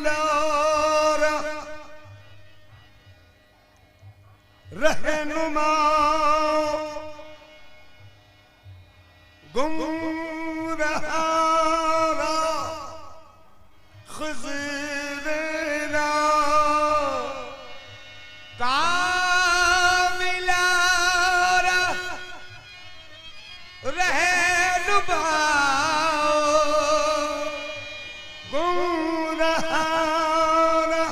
कामिलारा रहनुमा गुमराहारा खज़ीरा कामिलारा रहनुमा गुमराहारा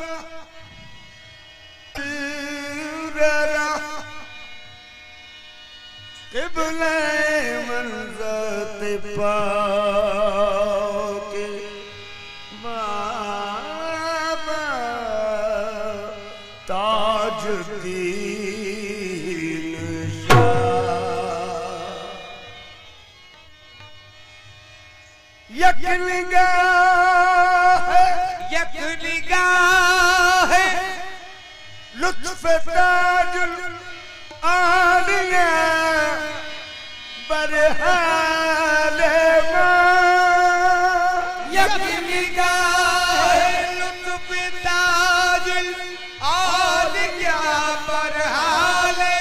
क़िबले मंज़त पाक बाबा ताजुद्दीन शाह यक निगाह लुत्फ़ ताजुल आलिया बरहाले यक निगाह लुत्फ़ ताजुल आलिया बरहाले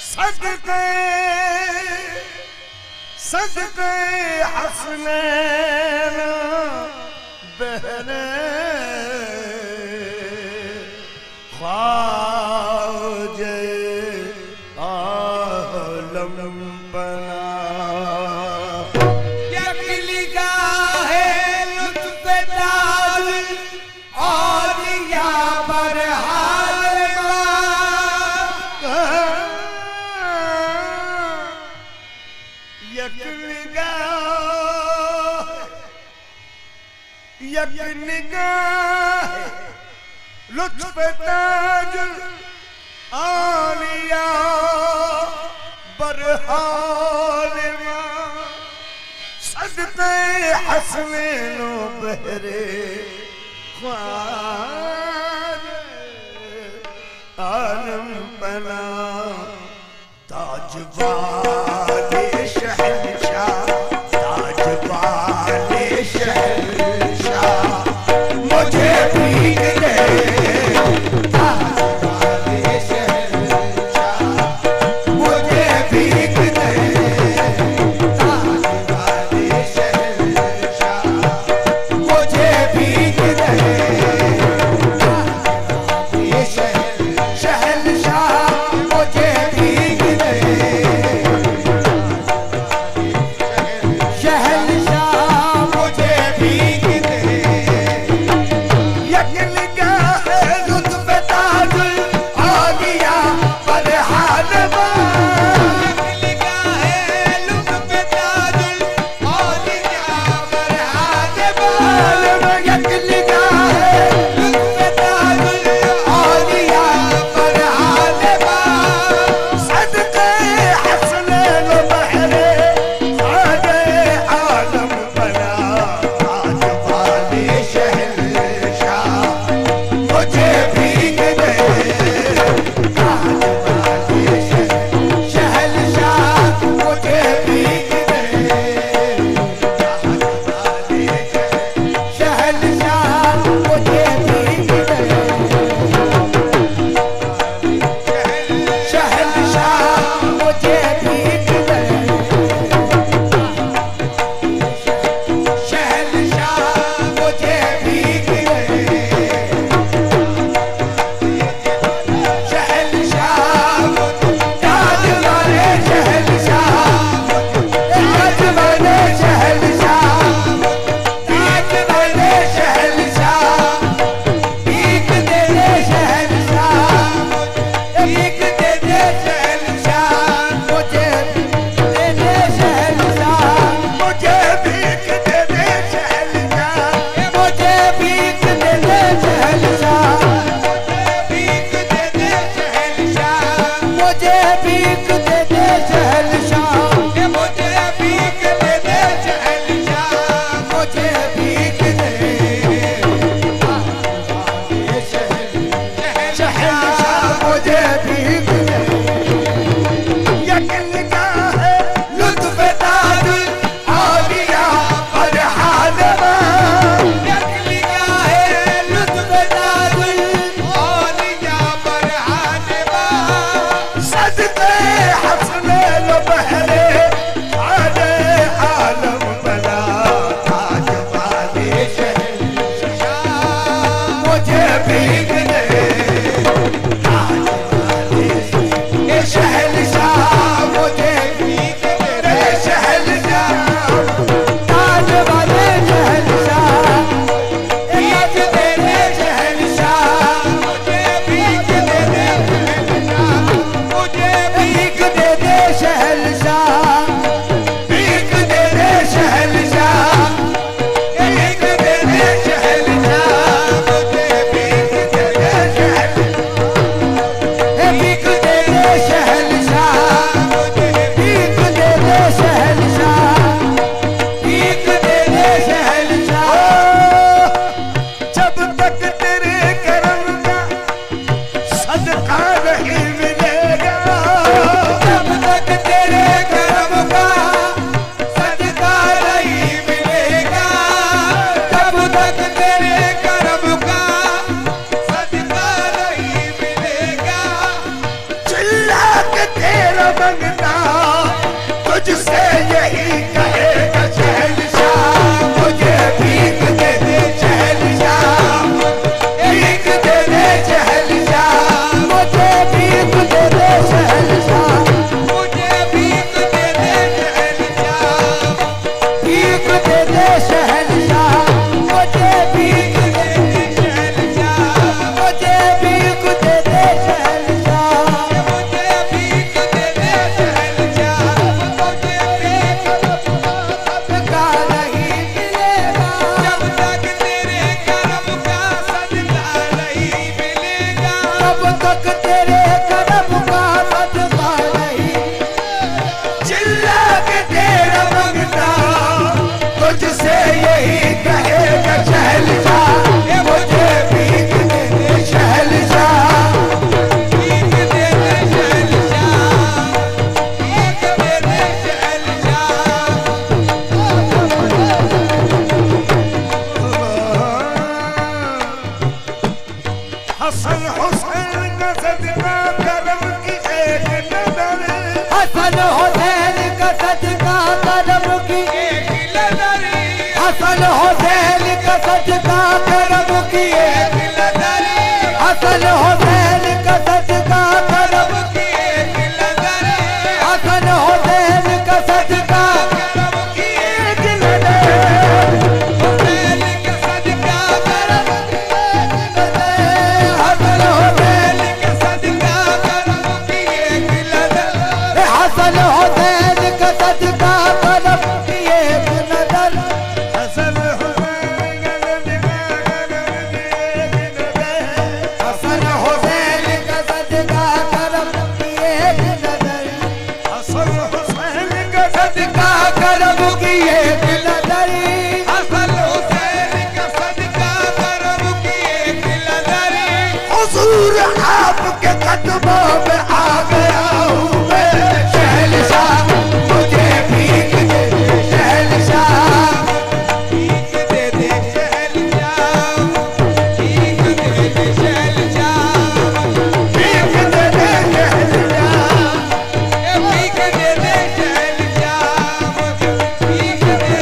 सदक़े सदक़े हसनैन बहरे ख्वाजे आलम बना यक निगाह लुत्फ़ ताजुल आलिया बरहाले यक निगाह लुत्फ़ ताजुल आलिया बरहाले सदक़े हसनैन बहरे ख्वाजे आलम बना ताज वाले शहंशाह ताज वाले शहंशाह मुझे भीग दे ताज वाले शहंशाह मुझे भीग दे ताज वाले शहंशाह मुझे भीग दे ताज वाले शहंशाह मुझे भीग दे यही कहेगा शहंशाह, मुझे भीख दे दे शहंशाह, भीख दे दे शहंशाह, मुझे भीख दे दे शहंशाह, मुझे भीख दे दे शहंशाह, भीख दे दे शहंशाह, मुझे भीख दे दे शहंशाह, मुझे भीख दे दे शहंशाह, मुझे भीख दे दे शहंशाह, मुझे भीख सदका नहीं मिलेगा, जब तक तेरे करम का सदका नहीं मिलेगा, जब तक तेरे करम का सदका नहीं, चिल्ला के तेरा मंगता तुझसे यही कहेगा शहंशाह, मुझे भीख दे दे शहंशाह, भीख दे दे शहंशाह, भीख दे दे शहंशाह। हसन हुसैन का सदका करम की एक नजर, हसन हुसैन का सदका करम की एक नजर, हसन हुसैन का सदका करम की एक नजर, हसन हुसैन का सदका करम की एक नजर, हसन हुसैन का सदका करम की एक नजर, हुसैन का सदका करम की एक नजर, हसन हुसैन का सदका करम की एक नजर, हसन हुसैन का सदका करम की एक नजर, हसन हुसैन का सदका करम की एक नजर, हसन हुसैन का सदका करम की एक नजर, हसन हुसैन का सदका करम की एक नजर, हुजूर आपके कदमों में आ गया हूँ मैं शहंशाह, मुझे भीख दे दे शहंशाह, भीख दे दे शहंशाह, भीख दे दे शहंशाह, भीख दे दे शहंशाह, भीख दे दे शहंशाह, मुझे भीख दे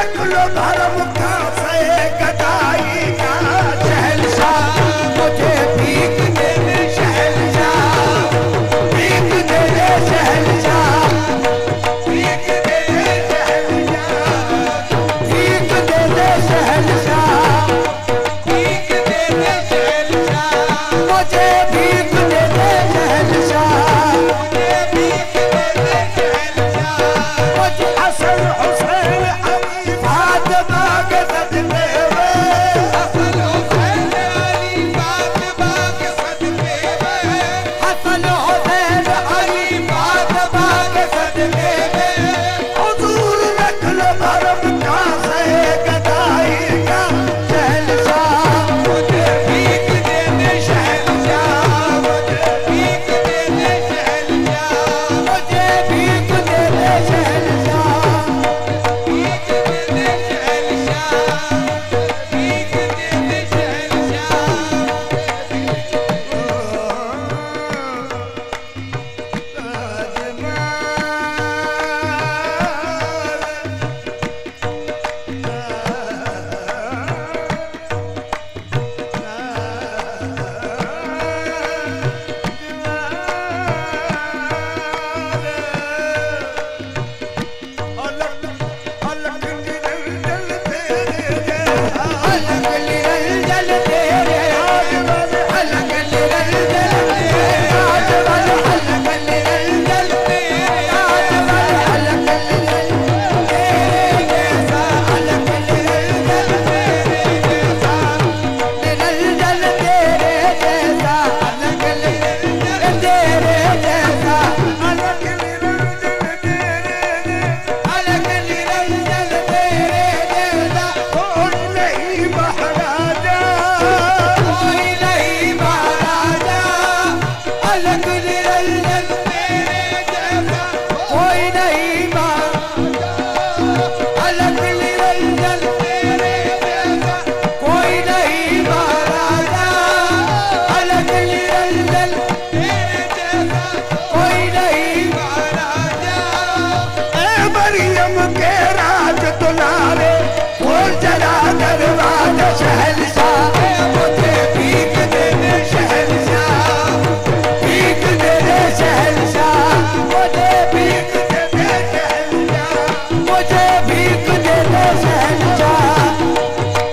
रख लो धर्म का से गदाई का शहंशाह मुझे भीख दे दे शहंशाह भीख दे दे शहंशाह भीख दे दे शहंशाह भीख दे दे शहंशाह भीख दे दे शहंशाह मुझे भीख दे दे शहंशाह मुझे भीख दे दे शहंशाह मुझे हसन हुसैन अली फातिमा के सदके हसन हुसैन अली फातिमा के सदके हसन हुसैन अली फातिमा के सदके हुजूर रख लो धर्म का से गदाई का शहंशाह मुझे भीख दे दे शहंशाह मुझे भीख दे दे शहंशाह मुझे भीख दे दे शहंशाह भीख दे दे शहंशाह भीख दे दे मरियम के राज दुलारे खोल जरा दरवाजा शहंशाह मुझे भीख दे दे शहंशाह भीख दे दे शहंशाह मुझे भीख दे दे शहंशाह मुझे भीख दे दे शहंशाह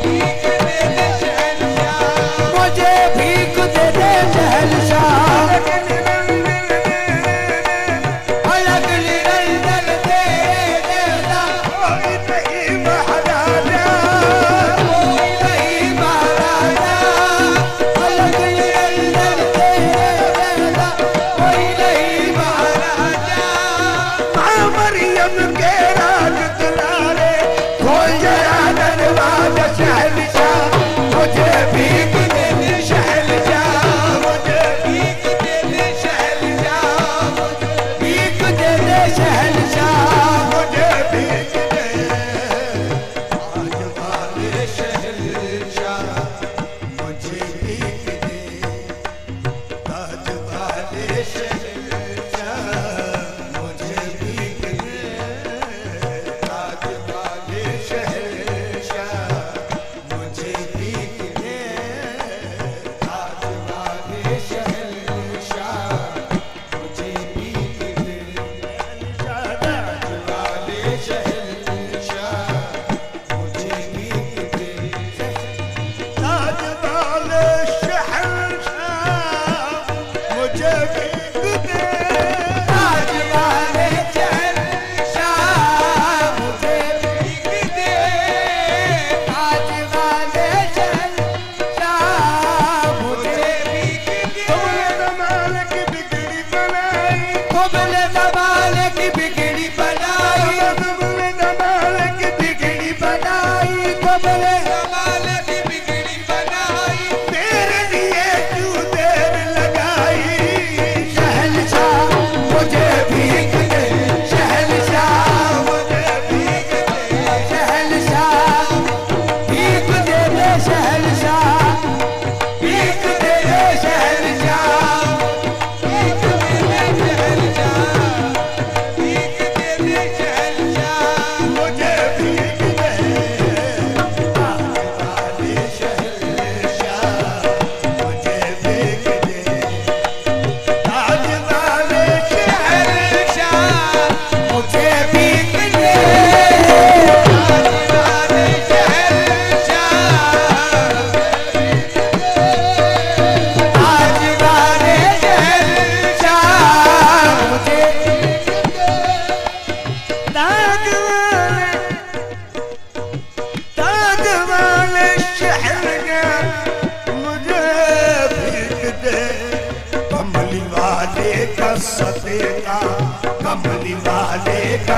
भीख दे दे शहंशाह मुझे भीख दे दे शहंशाह अलग निरंजन तेरे जैसा कोई नहीं महाराजा कोई नहीं महाराजा अलग निरंजन तेरे जैसा कोई नहीं महाराजा माँ मरियम के राज कमली वाले का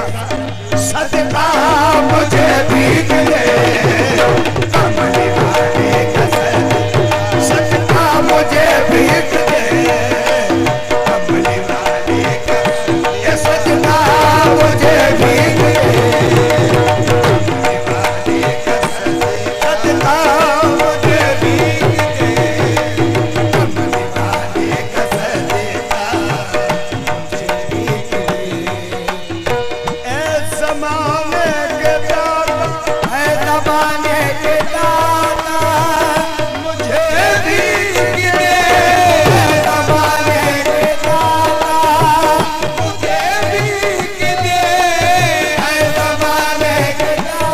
सदका मुझे भीग दे, कमली वाले का सदका मुझे भीग दे, कमली वाले का ये सदका मुझे भीग दे, कमली वाले का सदका मुझे भीग दे, कमली वाले का सदका मुझे भीग दे। ए ज़माने के दाता, ए ज़माने के दाता मुझे भीग दे, ए ज़माने के दाता मुझे भीग दे, ए ज़माने के दाता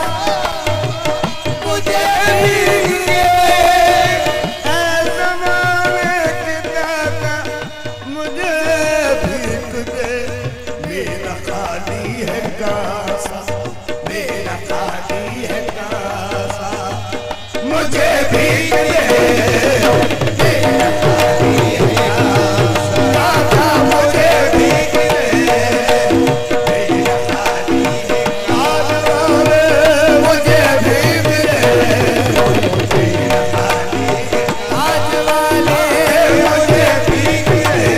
मुझे भीग दे, ए ज़माने के दाता मुझे भीग दे। मेरा खाली है कासा, मेरा खाली है कासा मुझे भीग दे, मेरा खाली है कासा मुझे भीग दे, मेरा खाली है कासा मुझे भीग दे, मेरा खाली है आज वाले मुझे भीग दे,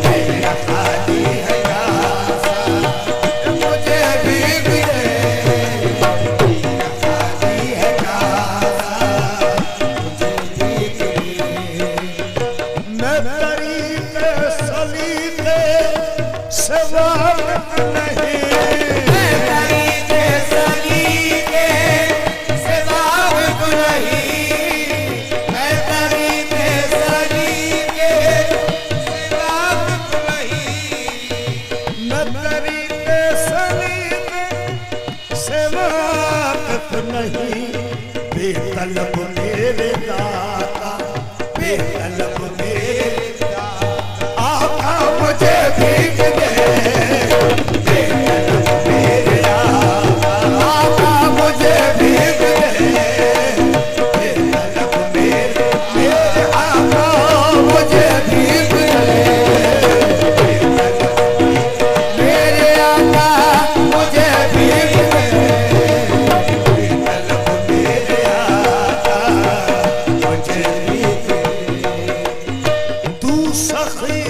मेरा खाली है कासा मुझे भीग दे, मेरा खाली है कासा मुझे भीग दे। मैं तरीके सलीके से वाकिफ नहीं, मैं तरीके सलीके से वाकिफ नहीं, मैं तरीके सलीके से वाकिफ नहीं, मैं तरीके सलीके से वाकिफ नहीं। बेतलब मेरे दाता, बेतलब मेरे दाता आका मुझे भीग दे, बेतलब मेरे आका मुझे भीग दे, बेतलब मेरे आका मुझे भीग दे, बेतलब मेरे आका मुझे भीग दे, बेतलब मेरे आका मुझे भीग दे। तू सखी,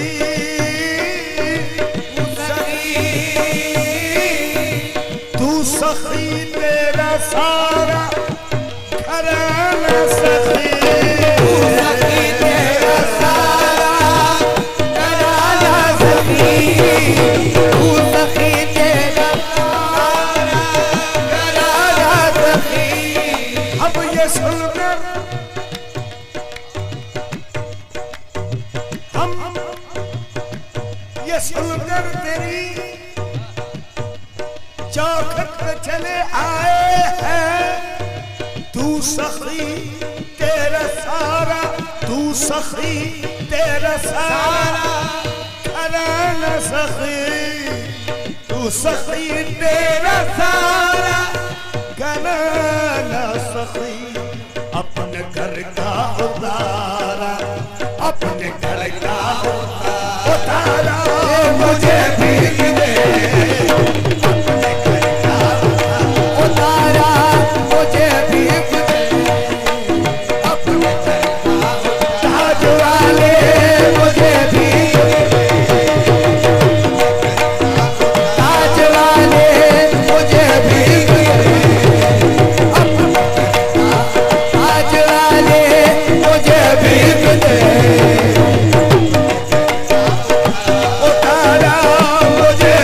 तू सखी तेरा सारा घराना सखी, तू सखी तेरा सारा घराना सखी, तू सखी तेरा सारा घराना सखी। अब ये सुनकर हम ये सुनकर तेरी चौखट पे चले आए हैं। तू सखी तेरा सारा, तू सखी तेरा सारा घराना सखी, तू सखी तेरा सारा घराना सखी। अपने घर का उतारा, अपने घर का उतारा मुझे भीग दे, अपने घर का उतारा मुझे भीग दे, अपने घर का ताज वाले मुझे भीग दे, ताज वाले मुझे भीग दे, अपने ताज वाले मुझे भीग दे, उतारा मुझे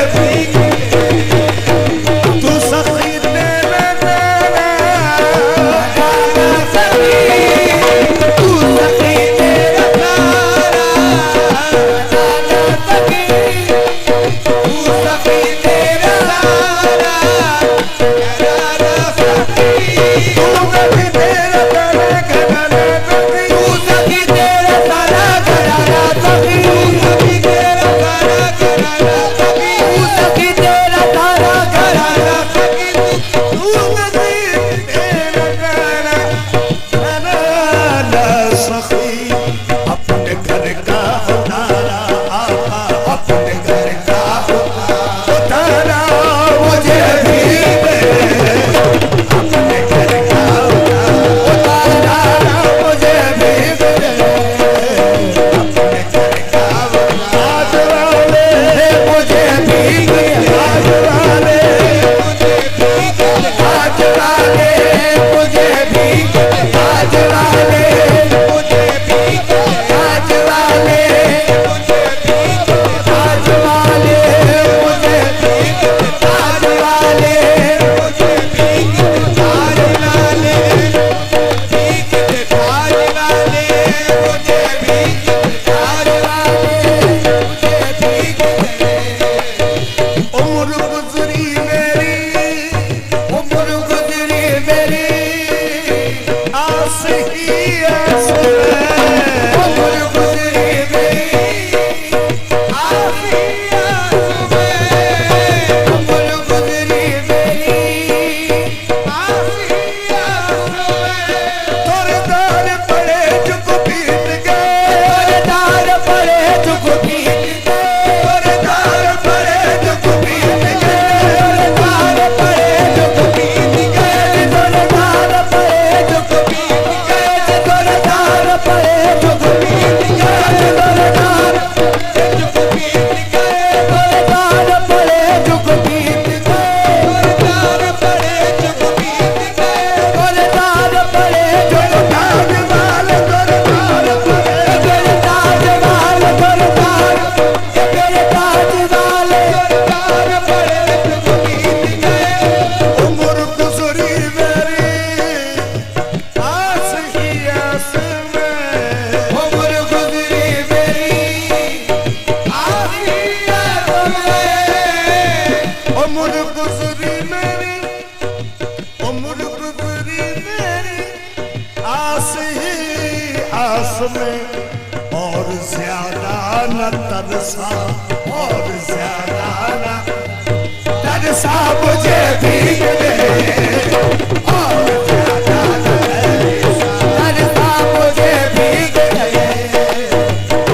में और ज्यादा न तरसा, और ज्यादा न तरसा मुझे भीग दे, और ज्यादा न तरसा मुझे भीग दे,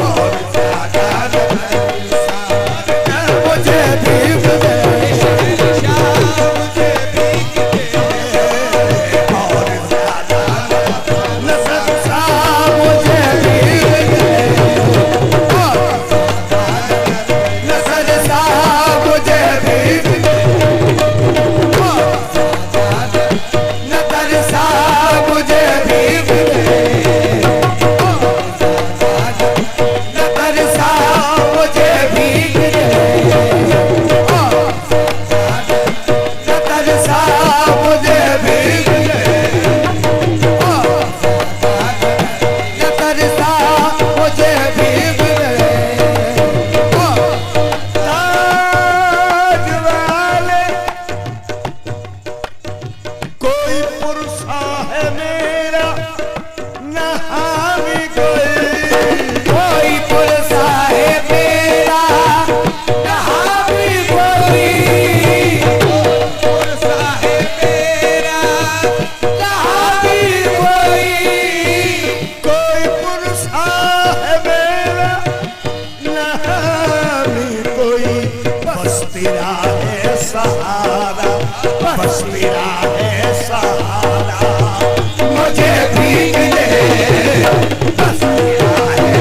और ज्यादा न तरसा मुझे भीग दे, बस मेरा है सहारा, मुझे भीग दे, बस मेरा है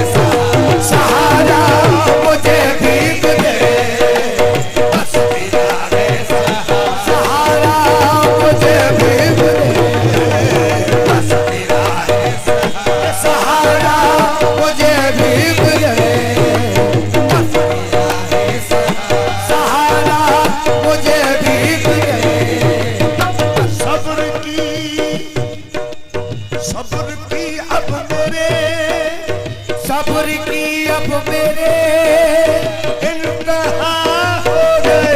सहारा, मुझे भीग दे, बस मेरा है सहारा, मुझे भीग दे, बस मेरा है सहारा, मुझे भीग दे, बस मेरा है सहारा, मुझे भीग दे। सब्र की अब मेरे इंतहा हो गए,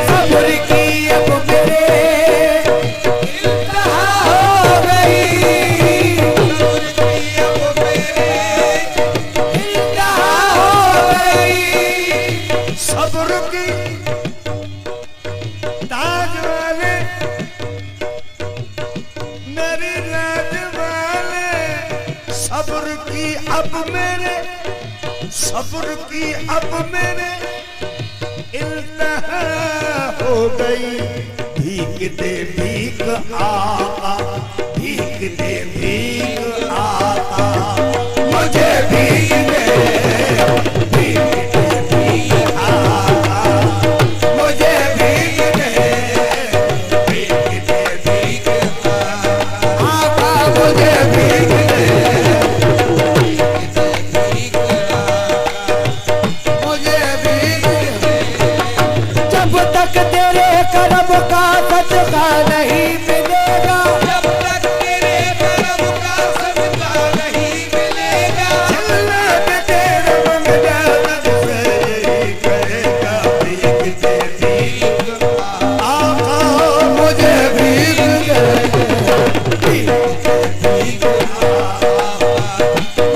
सब्र की अब मेरे इंतहा हो गई, सब्र की अब मेरे इंतहा हो गई, सब्र की ताज वाले मेरी राज वाले, सब्र की अब मेरे, सब्र की अब मेरे इंतहा हो गई, भीग दे भीग आका, भीग दे भीग आका, मुझे भीग दे, भीग दे भीग आका, मुझे भीग दे, भीग दे भीग आका, मुझे भीग दे, करम का सदका नहीं मिलेगा, जब तक तेरे करम का सदका नहीं मिलेगा, जन्नत तेरे मंगला से यही कहेगा, भीग दे भीग आका, मुझे भीग दे, भीग दे भीग आका,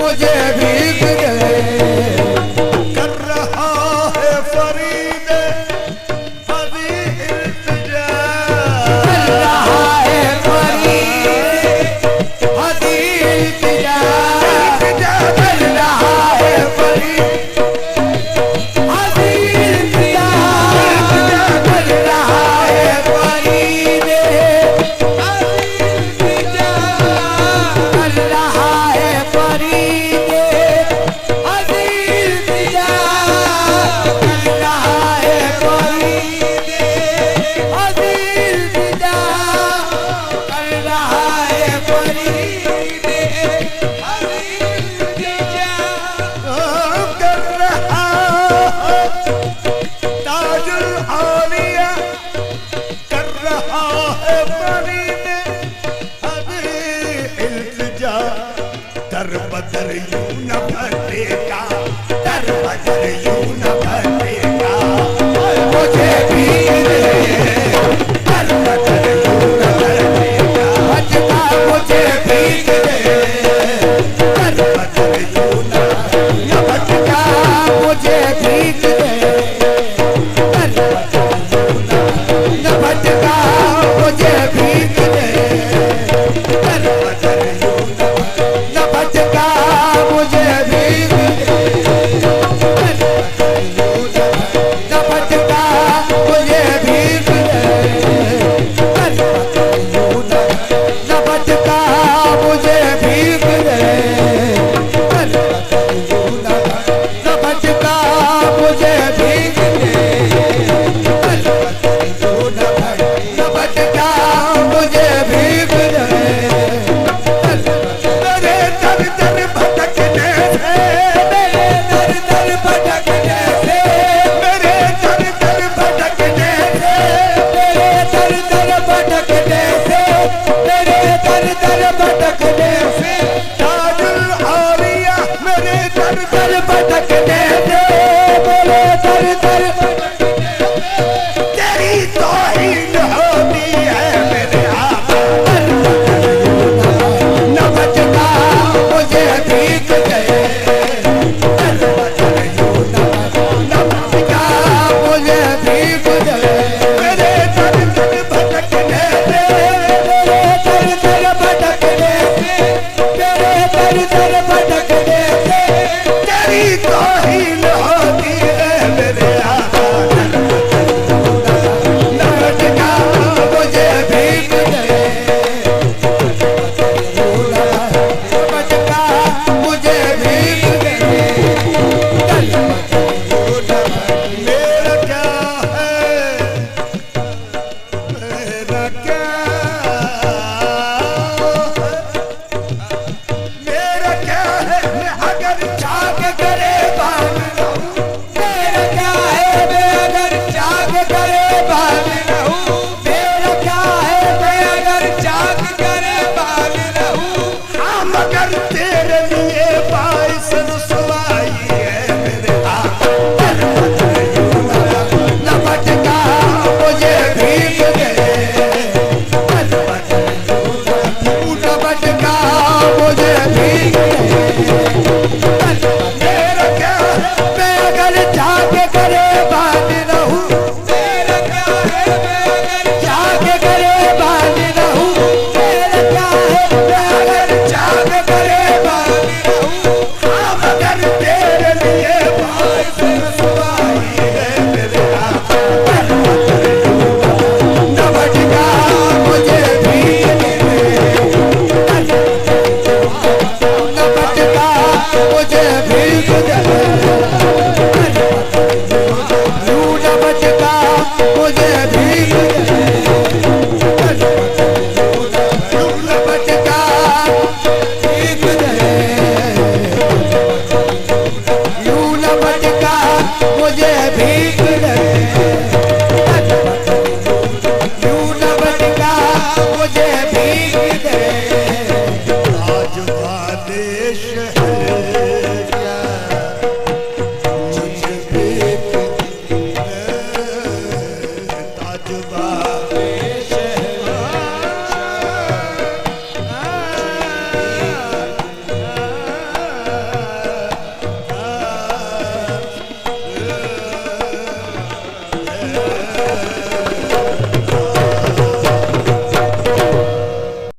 मुझे भीग दे, कर रहा है फरीद दर बदर यूं न भटेगा, दर बदर यूं न